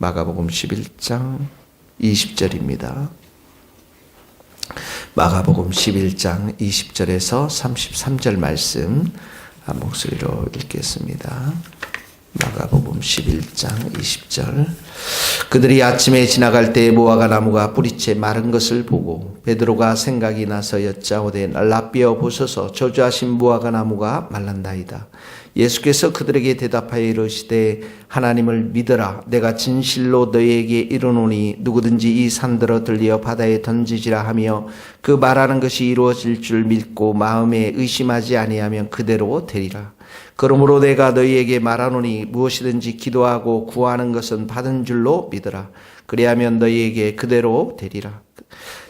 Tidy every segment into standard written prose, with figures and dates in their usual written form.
마가복음 11장 20절입니다. 마가복음 11장 20절에서 33절 말씀 한 목소리로 읽겠습니다. 마가복음 11장 20절. 그들이 아침에 지나갈 때 무화과 나무가 뿌리채 마른 것을 보고 베드로가 생각이 나서 여짜오되 라삐어 보소서 저주하신 무화과 나무가 말랐나이다. 예수께서 그들에게 대답하여 이르시되 하나님을 믿어라. 내가 진실로 너희에게 이르노니 누구든지 이 산들어 들려 바다에 던지지라 하며 그 말하는 것이 이루어질 줄 믿고 마음에 의심하지 아니하면 그대로 되리라. 그러므로 내가 너희에게 말하노니 무엇이든지 기도하고 구하는 것은 받은 줄로 믿어라. 그리하면 너희에게 그대로 되리라.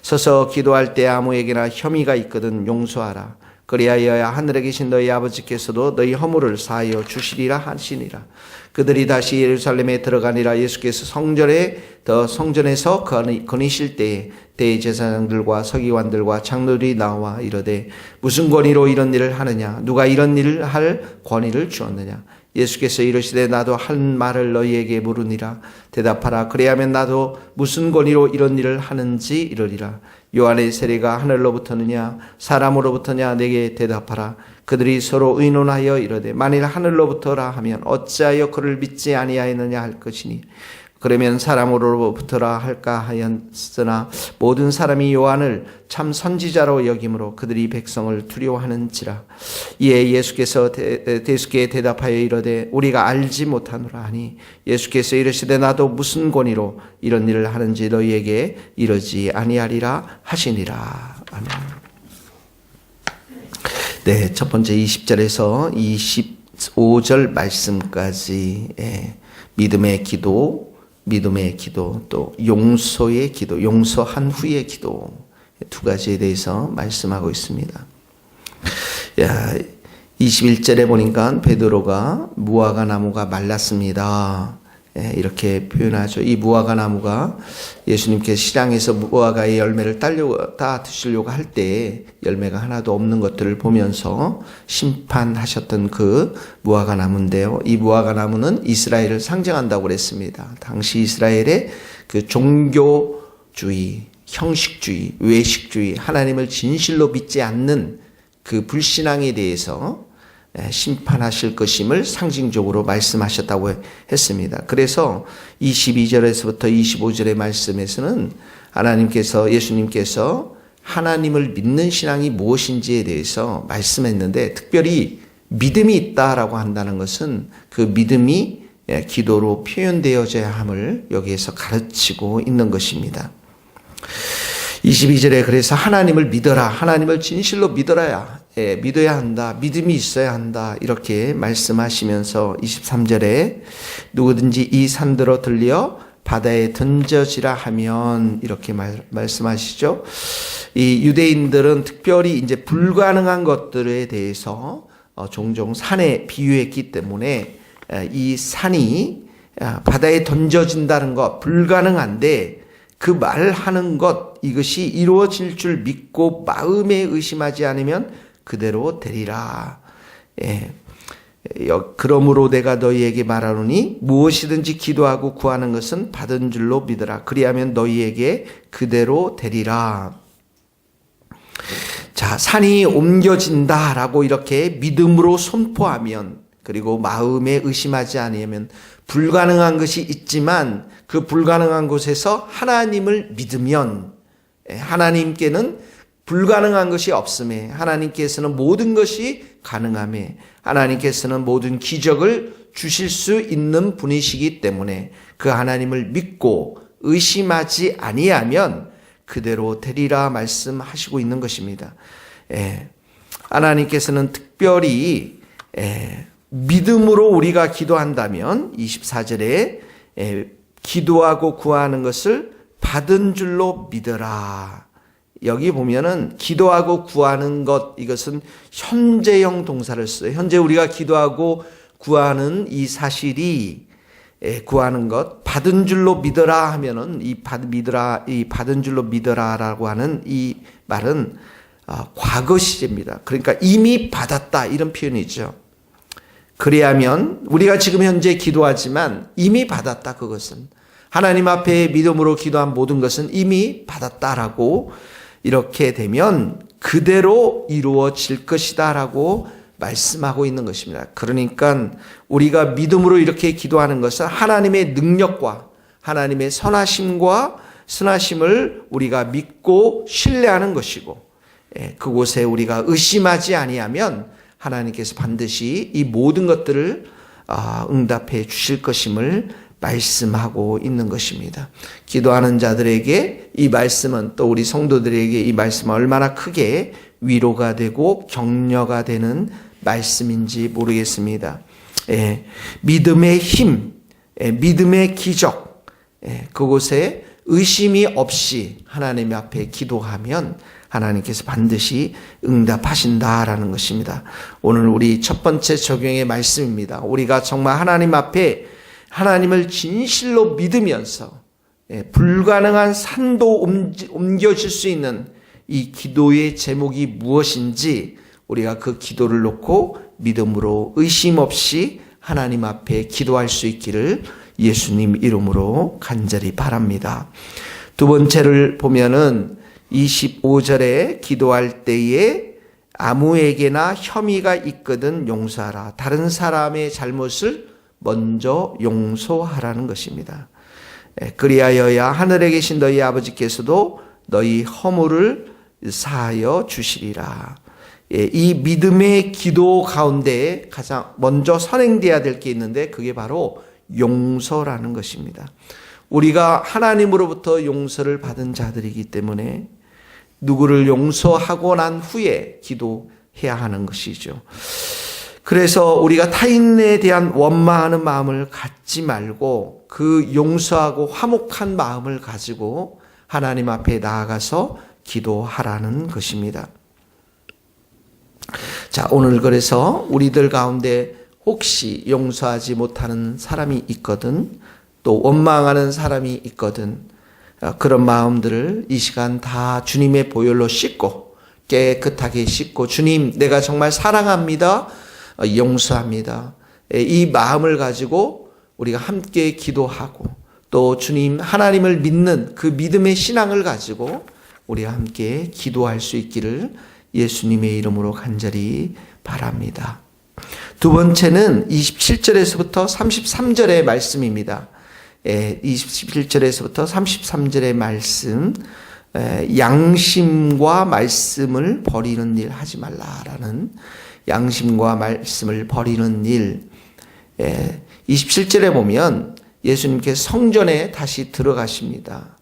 서서 기도할 때 아무에게나 혐의가 있거든 용서하라. 그리하여야 하늘에 계신 너희 아버지께서도 너희 허물을 사하여 주시리라 하시니라. 그들이 다시 예루살렘에 들어가니라. 예수께서 성전에서 거니실 때에 대제사장들과 서기관들과 장로들이 나와 이르되 무슨 권위로 이런 일을 하느냐? 누가 이런 일을 할 권위를 주었느냐? 예수께서 이르시되 나도 한 말을 너희에게 물으니라. 대답하라. 그래야면 나도 무슨 권위로 이런 일을 하는지 이르리라. 요한의 세례가 하늘로부터느냐 사람으로부터냐 내게 대답하라. 그들이 서로 의논하여 이르되 만일 하늘로부터라 하면 어찌하여 그를 믿지 아니하였느냐 할 것이니 그러면 사람으로부터라 할까 하였으나 모든 사람이 요한을 참 선지자로 여김으로 그들이 백성을 두려워하는지라. 이에 예수께서 대수께 대답하여 이르되 우리가 알지 못하노라 하니 예수께서 이르시되 나도 무슨 권위로 이런 일을 하는지 너희에게 이르지 아니하리라 하시니라. 아멘. 네, 첫 번째 20절에서 25절 말씀까지 믿음의 기도, 또 용서의 기도, 용서한 후의 기도 두 가지에 대해서 말씀하고 있습니다. 21절에 보니까 베드로가 무화과 나무가 말랐습니다. 이렇게 표현하죠. 이 무화과 나무가 예수님께서 시장에서 무화과의 열매를 따 드시려고 할 때 열매가 하나도 없는 것들을 보면서 심판하셨던 그 무화과 나무인데요. 이 무화과 나무는 이스라엘을 상징한다고 그랬습니다. 당시 이스라엘의 그 종교주의, 형식주의, 외식주의, 하나님을 진실로 믿지 않는 그 불신앙에 대해서 심판하실 것임을 상징적으로 말씀하셨다고 했습니다. 그래서 22절에서부터 25절의 말씀에서는 예수님께서 하나님을 믿는 신앙이 무엇인지에 대해서 말씀했는데 특별히 믿음이 있다라고 한다는 것은 그 믿음이 기도로 표현되어져야 함을 여기에서 가르치고 있는 것입니다. 22절에 그래서 하나님을 믿어라. 하나님을 진실로 믿어야 한다. 믿음이 있어야 한다. 이렇게 말씀하시면서 23절에 누구든지 이 산들어 들려 바다에 던져지라 하면 이렇게 말씀하시죠. 이 유대인들은 특별히 이제 불가능한 것들에 대해서 종종 산에 비유했기 때문에 이 산이 바다에 던져진다는 것 불가능한데 그 말하는 것 이것이 이루어질 줄 믿고 마음에 의심하지 않으면 그대로 되리라. 그러므로 내가 너희에게 말하노니 무엇이든지 기도하고 구하는 것은 받은 줄로 믿어라. 그리하면 너희에게 그대로 되리라. 자, 산이 옮겨진다라고 이렇게 믿음으로 선포하면 그리고 마음에 의심하지 않으면 불가능한 것이 있지만 그 불가능한 곳에서 하나님을 믿으면 하나님께는 불가능한 것이 없음에 하나님께서는 모든 것이 가능함에 하나님께서는 모든 기적을 주실 수 있는 분이시기 때문에 그 하나님을 믿고 의심하지 아니하면 그대로 되리라 말씀하시고 있는 것입니다. 하나님께서는 특별히 믿음으로 우리가 기도한다면 24절에 기도하고 구하는 것을 받은 줄로 믿어라. 여기 보면은 기도하고 구하는 것 이것은 현재형 동사를 써요. 현재 우리가 기도하고 구하는 이 사실이 구하는 것 받은 줄로 믿어라 하면은 이 받은 줄로 믿어라라고 하는 이 말은 과거 시제입니다. 그러니까 이미 받았다 이런 표현이죠. 그래야면 우리가 지금 현재 기도하지만 이미 받았다 그것은 하나님 앞에 믿음으로 기도한 모든 것은 이미 받았다라고 이렇게 되면 그대로 이루어질 것이다라고 말씀하고 있는 것입니다. 그러니까 우리가 믿음으로 이렇게 기도하는 것은 하나님의 능력과 하나님의 선하심을 우리가 믿고 신뢰하는 것이고, 그곳에 우리가 의심하지 아니하면 하나님께서 반드시 이 모든 것들을 응답해 주실 것임을 말씀하고 있는 것입니다. 기도하는 자들에게 이 말씀은, 또 우리 성도들에게 이 말씀은 얼마나 크게 위로가 되고 격려가 되는 말씀인지 모르겠습니다. 믿음의 힘, 믿음의 기적, 그곳에 의심이 없이 하나님 앞에 기도하면 하나님께서 반드시 응답하신다라는 것입니다. 오늘 우리 첫 번째 적용의 말씀입니다. 우리가 정말 하나님 앞에 하나님을 진실로 믿으면서 불가능한 산도 옮겨질 수 있는 이 기도의 제목이 무엇인지 우리가 그 기도를 놓고 믿음으로 의심 없이 하나님 앞에 기도할 수 있기를 예수님 이름으로 간절히 바랍니다. 두 번째를 보면은 25절에 기도할 때에 아무에게나 혐의가 있거든 용서하라. 다른 사람의 잘못을 먼저 용서하라는 것입니다. 그리하여야 하늘에 계신 너희 아버지께서도 너희 허물을 사하여 주시리라. 이 믿음의 기도 가운데 가장 먼저 선행돼야 될 게 있는데 그게 바로 용서라는 것입니다. 우리가 하나님으로부터 용서를 받은 자들이기 때문에 누구를 용서하고 난 후에 기도해야 하는 것이죠. 그래서 우리가 타인에 대한 원망하는 마음을 갖지 말고 그 용서하고 화목한 마음을 가지고 하나님 앞에 나아가서 기도하라는 것입니다. 자, 오늘 그래서 우리들 가운데 혹시 용서하지 못하는 사람이 있거든, 또 원망하는 사람이 있거든, 그런 마음들을 이 시간 다 주님의 보혈로 씻고 깨끗하게 씻고, 주님 내가 정말 사랑합니다, 용서합니다, 이 마음을 가지고 우리가 함께 기도하고, 또 주님 하나님을 믿는 그 믿음의 신앙을 가지고 우리가 함께 기도할 수 있기를 예수님의 이름으로 간절히 바랍니다. 두 번째는 27절에서부터 33절의 말씀입니다. 27절에서부터 33절의 말씀, 양심과 말씀을 버리는 일 하지 말라라는, 양심과 말씀을 버리는 일. 27절에 보면 예수님께서 성전에 다시 들어가십니다.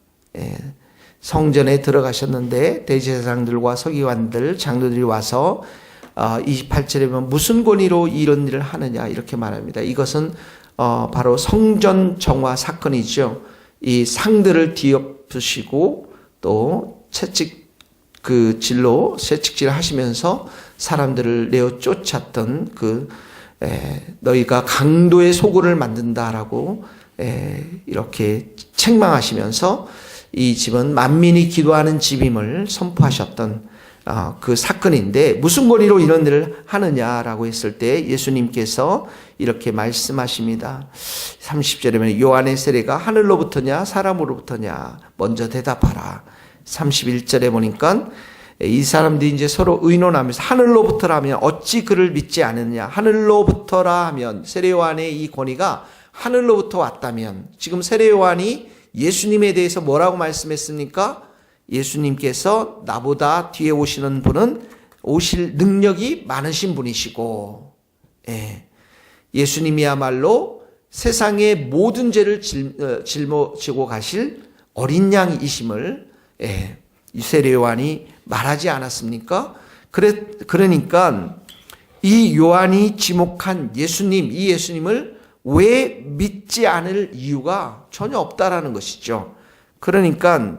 성전에 들어가셨는데 대제사장들과 서기관들, 장로들이 와서 28절에 보면 무슨 권위로 이런 일을 하느냐 이렇게 말합니다. 이것은 바로 성전 정화 사건이죠. 이 상들을 뒤엎으시고 또 채찍질로 채찍질 하시면서 사람들을 내어 쫓았던 너희가 강도의 소굴을 만든다라고 이렇게 책망하시면서 이 집은 만민이 기도하는 집임을 선포하셨던 그 사건인데, 무슨 권위로 이런 일을 하느냐라고 했을 때 예수님께서 이렇게 말씀하십니다. 30절에 보면 요한의 세례가 하늘로부터냐 사람으로부터냐 먼저 대답하라. 31절에 보니까 이 사람들이 이제 서로 의논하면서 하늘로부터라면 어찌 그를 믿지 않느냐, 하늘로부터라 하면 세례 요한의 이 권위가 하늘로부터 왔다면, 지금 세례 요한이 예수님에 대해서 뭐라고 말씀했습니까? 예수님께서 나보다 뒤에 오시는 분은 오실 능력이 많으신 분이시고, 예수님이야말로 세상의 모든 죄를 짊어지고 가실 어린 양이심을 세례 요한이 말하지 않았습니까? 그러니까 이 요한이 지목한 예수님, 이 예수님을 왜 믿지 않을 이유가 전혀 없다라는 것이죠. 그러니까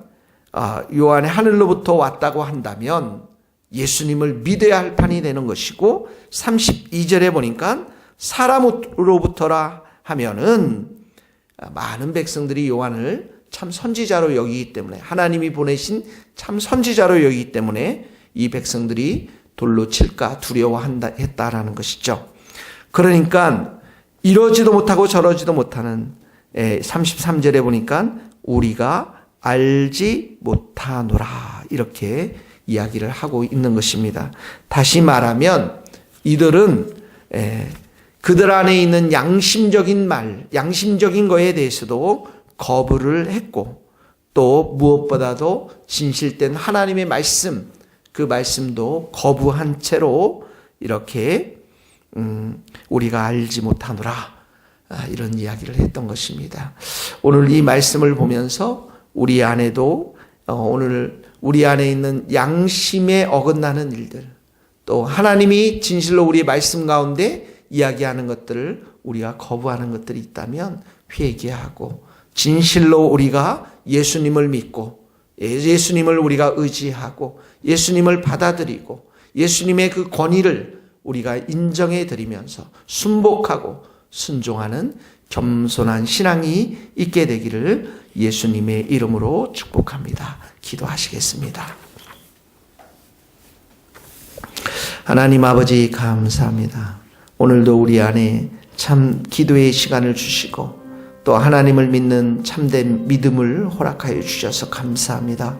요한이 하늘로부터 왔다고 한다면 예수님을 믿어야 할 판이 되는 것이고, 32절에 보니까 사람으로부터라 하면은 많은 백성들이 요한을 참 선지자로 여기기 때문에, 하나님이 보내신 참 선지자로 여기기 때문에 이 백성들이 돌로 칠까 두려워했다라는 것이죠. 그러니까 이러지도 못하고 저러지도 못하는 33절에 보니까 우리가 알지 못하노라 이렇게 이야기를 하고 있는 것입니다. 다시 말하면 이들은 그들 안에 있는 양심적인 말, 양심적인 거에 대해서도 거부를 했고 또 무엇보다도 진실된 하나님의 말씀, 그 말씀도 거부한 채로 이렇게 우리가 알지 못하노라 이런 이야기를 했던 것입니다. 오늘 이 말씀을 보면서 우리 안에도 오늘 우리 안에 있는 양심에 어긋나는 일들, 또 하나님이 진실로 우리의 말씀 가운데 이야기하는 것들을 우리가 거부하는 것들이 있다면 회개하고 진실로 우리가 예수님을 믿고 예수님을 우리가 의지하고 예수님을 받아들이고 예수님의 그 권위를 우리가 인정해 드리면서 순복하고 순종하는 겸손한 신앙이 있게 되기를 예수님의 이름으로 축복합니다. 기도하시겠습니다. 하나님 아버지 감사합니다. 오늘도 우리 안에 참 기도의 시간을 주시고 또 하나님을 믿는 참된 믿음을 허락하여 주셔서 감사합니다.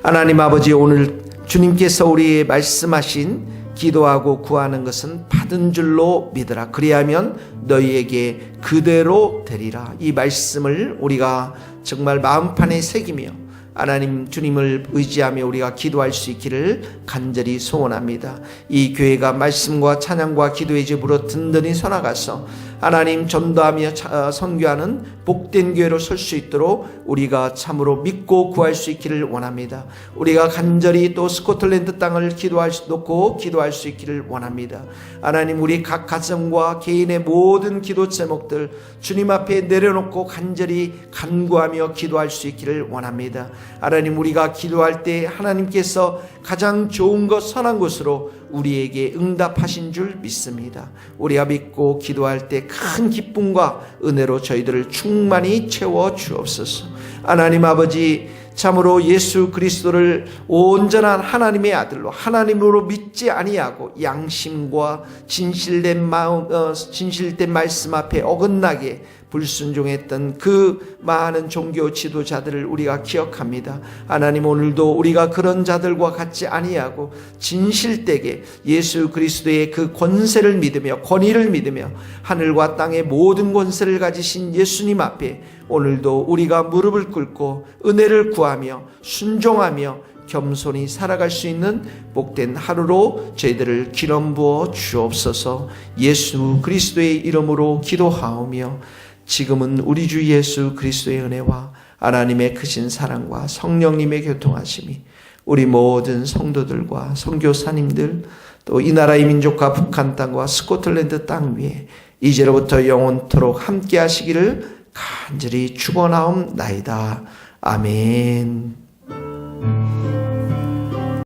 하나님 아버지, 오늘 주님께서 우리에게 말씀하신 기도하고 구하는 것은 받은 줄로 믿으라. 그리하면 너희에게 그대로 되리라. 이 말씀을 우리가 정말 마음판에 새기며 하나님 주님을 의지하며 우리가 기도할 수 있기를 간절히 소원합니다. 이 교회가 말씀과 찬양과 기도의 집으로 든든히 서나가서 하나님 전도하며 선교하는 복된 교회로 설 수 있도록 우리가 참으로 믿고 구할 수 있기를 원합니다. 우리가 간절히 또 스코틀랜드 땅을 놓고 기도할 수 있기를 원합니다. 하나님, 우리 각 가정과 개인의 모든 기도 제목들 주님 앞에 내려놓고 간절히 간구하며 기도할 수 있기를 원합니다. 하나님, 우리가 기도할 때 하나님께서 가장 좋은 것, 선한 것으로 우리에게 응답하신 줄 믿습니다. 우리가 믿고 기도할 때 큰 기쁨과 은혜로 저희들을 충만히 채워 주옵소서. 하나님 아버지, 참으로 예수 그리스도를 온전한 하나님의 아들로 하나님으로 믿지 아니하고 양심과 진실된 마음, 진실된 말씀 앞에 어긋나게 불순종했던 그 많은 종교 지도자들을 우리가 기억합니다. 하나님, 오늘도 우리가 그런 자들과 같지 아니하고 진실되게 예수 그리스도의 그 권세를 믿으며 권위를 믿으며 하늘과 땅의 모든 권세를 가지신 예수님 앞에 오늘도 우리가 무릎을 꿇고 은혜를 구하며 순종하며 겸손히 살아갈 수 있는 복된 하루로 저희들을 기름 부어 주옵소서. 예수 그리스도의 이름으로 기도하오며 지금은 우리 주 예수 그리스도의 은혜와 하나님의 크신 사랑과 성령님의 교통하심이 우리 모든 성도들과 선교사님들 또 이 나라의 민족과 북한 땅과 스코틀랜드 땅 위에 이제로부터 영원토록 함께 하시기를 간절히 축원하옵나이다. 아멘.